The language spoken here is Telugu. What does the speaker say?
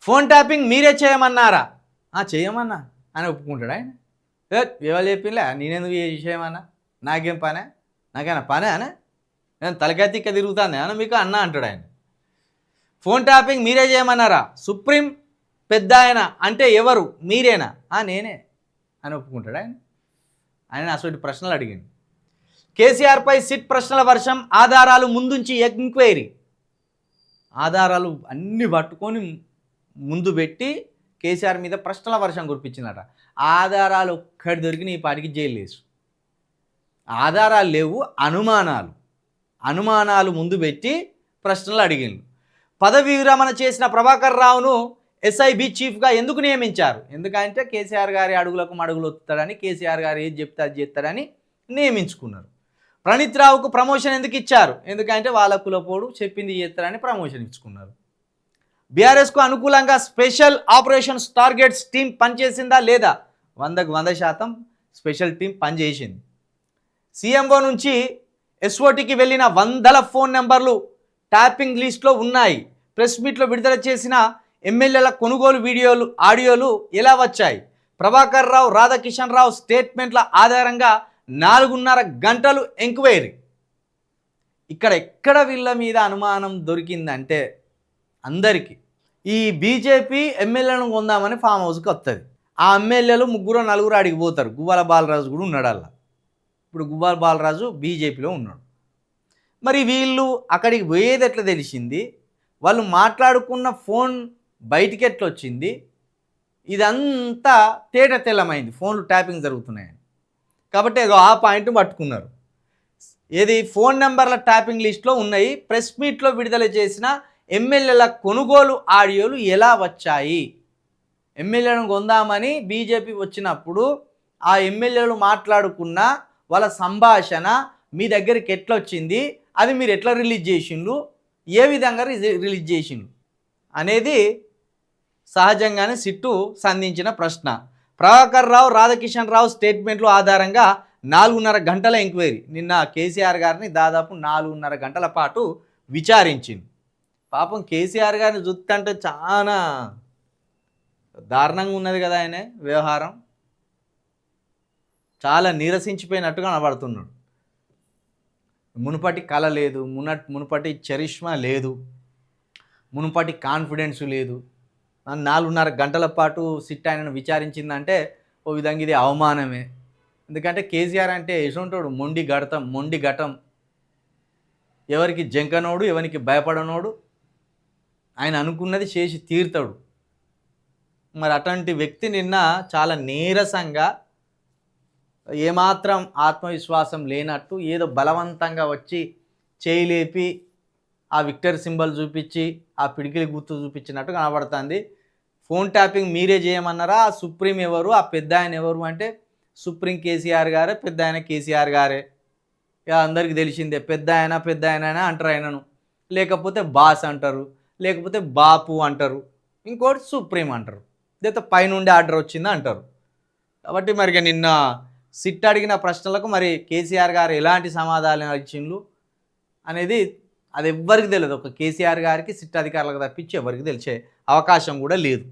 ఫోన్ ట్యాపింగ్ మీరే చేయమన్నారా? చేయమన్నా అని ఒప్పుకుంటాడు ఆయన. ఎవరు చెప్పిందిలే, నేనెందుకు చేయమన్నా, నాకేం పనే, నాకేనా పనే అని, నేను తలకాయ తిక్క తిరుగుతాను అని మీకు అన్నా అంటాడు ఆయన. ఫోన్ ట్యాపింగ్ మీరే చేయమన్నారా? సుప్రీం పెద్ద ఆయన అంటే ఎవరు, మీరేనా? నేనే అని ఒప్పుకుంటాడు ఆయన. ఆయన అసలు ప్రశ్నలు అడిగింది. కేసీఆర్పై సిట్ ప్రశ్నల వర్షం, ఆధారాలు ముందుంచి ఎంక్వైరీ. ఆధారాలు అన్నీ పట్టుకొని ముందు పెట్టి కేసీఆర్ మీద ప్రశ్నల వర్షం కురిపించిందట. ఆధారాలు ఒక్కటి దొరికి నీ పాటికి జైలు వేసు. ఆధారాలు లేవు, అనుమానాలు ముందు పెట్టి ప్రశ్నలు అడిగిండు. పదవి విరమణ చేసిన ప్రభాకర్ రావును ఎస్ఐబి చీఫ్గా ఎందుకు నియమించారు? ఎందుకంటే కేసీఆర్ గారి అడుగులకు మడుగులు వస్తాడని, కేసీఆర్ గారు ఏది చెప్తే అది చేస్తాడని నియమించుకున్నారు. ప్రణీత్ రావుకు ప్రమోషన్ ఎందుకు ఇచ్చారు? ఎందుకంటే వాళ్ళ కులపోడు చెప్పింది చేస్తారని ప్రమోషన్ ఇచ్చుకున్నారు. బీఆర్ఎస్కు అనుకూలంగా స్పెషల్ ఆపరేషన్స్ టార్గెట్స్ టీం పనిచేసిందా లేదా? 100% స్పెషల్ టీం పనిచేసింది. సీఎంఓ నుంచి ఎస్ఓటీకి వెళ్ళిన వందల ఫోన్ నెంబర్లు ట్యాపింగ్ లిస్ట్లో ఉన్నాయి. ప్రెస్ మీట్లో విడుదల చేసిన ఎమ్మెల్యేల కొనుగోలు వీడియోలు, ఆడియోలు ఎలా వచ్చాయి? ప్రభాకర్ రావు, రాధాకిషన్ రావు స్టేట్మెంట్ల ఆధారంగా 4.5 గంటలు ఎంక్వైరీ. ఎక్కడ వీళ్ళ మీద అనుమానం దొరికిందంటే అందరికీ ఈ బీజేపీ ఎమ్మెల్యేలను కొందామని ఫామ్ హౌస్కి వస్తుంది. ఆ ఎమ్మెల్యేలు 3-4 అడిగి పోతారు. గువ్వాల బాలరాజు కూడా ఉన్నాడు అలా. ఇప్పుడు గువ్వాల బాలరాజు బీజేపీలో ఉన్నాడు. మరి వీళ్ళు అక్కడికి పోయేది ఎట్లా తెలిసింది? వాళ్ళు మాట్లాడుకున్న ఫోన్ బయటికి ఎట్లా వచ్చింది? ఇదంతా తేట తెల్లమైంది. ఫోన్లు ట్యాపింగ్ జరుగుతున్నాయని. కాబట్టి ఆ పాయింట్ పట్టుకున్నారు. ఏది ఫోన్ నెంబర్ల ట్యాపింగ్ లిస్ట్లో ఉన్నాయి. ప్రెస్ మీట్లో విడుదల చేసిన ఎమ్మెల్యేల కొనుగోలు ఆడియోలు ఎలా వచ్చాయి? ఎమ్మెల్యేలను కొందామని బీజేపీ వచ్చినప్పుడు ఆ ఎమ్మెల్యేలు మాట్లాడుకున్న వాళ్ళ సంభాషణ మీ దగ్గరికి ఎట్లా వచ్చింది? అది మీరు ఎట్లా రిలీజ్ చేసిండ్రు? ఏ విధంగా రిలీజ్ చేసిండ్రు అనేది సహజంగానే సిట్టు సంధించిన ప్రశ్న. ప్రభాకర్ రావు, రాధాకిషన్ రావు స్టేట్మెంట్లు ఆధారంగా 4.5 గంటల ఎంక్వైరీ. నిన్న కేసీఆర్ గారిని దాదాపు 4.5 గంటల పాటు విచారించింది. పాపం కేసీఆర్ గారిని చూస్తుంటే చాలా దారుణంగా ఉన్నది కదా. ఆయన వ్యవహారం చాలా నీరసించిపోయినట్టుగా కనబడుతున్నాడు. మునుపటి కళ లేదు, మునుపటి చరిష్మా లేదు, మునుపటి కాన్ఫిడెన్స్ లేదు. 4.5 గంటల పాటు సిట్ ఆయనను విచారించిందంటే ఓ విధంగా ఇది అవమానమే. ఎందుకంటే కేసీఆర్ అంటే ఎసుంటాడు, మొండి ఘటం, ఎవరికి జంకనోడు, ఎవరికి భయపడనోడు, ఆయన అనుకున్నది చేసి తీరుతాడు. మరి అటువంటి వ్యక్తి నిన్న చాలా నీరసంగా, ఏమాత్రం ఆత్మవిశ్వాసం లేనట్టు ఏదో బలవంతంగా వచ్చి చేయలేపి ఆ విక్టర్ సింబల్ చూపించి ఆ పిడికిలి గుర్తు చూపించినట్టు కనబడుతుంది. ఫోన్ ట్యాపింగ్ మీరే చేయమన్నారా? ఆ సుప్రీం ఎవరు, ఆ పెద్ద ఆయన ఎవరు అంటే సుప్రీం కేసీఆర్ గారే, పెద్ద ఆయన కేసీఆర్ గారే. ఇక అందరికీ తెలిసిందే. పెద్ద ఆయన అంటారు ఆయనను, లేకపోతే బాస్ అంటారు, లేకపోతే బాపు అంటారు, ఇంకోటి సుప్రీం అంటారు, లేకపోతే పైనుండి ఆర్డర్ వచ్చింది అంటారు. కాబట్టి మరి నిన్న సిట్ అడిగిన ప్రశ్నలకు మరి కేసీఆర్ గారు ఎలాంటి సమాధానం ఇచ్చిండ్రు అనేది అది ఎవ్వరికి తెలియదు. ఒక కేసీఆర్ గారికి సిట్ అధికారులకు తప్పించి ఎవరికి తెలిసే అవకాశం కూడా లేదు.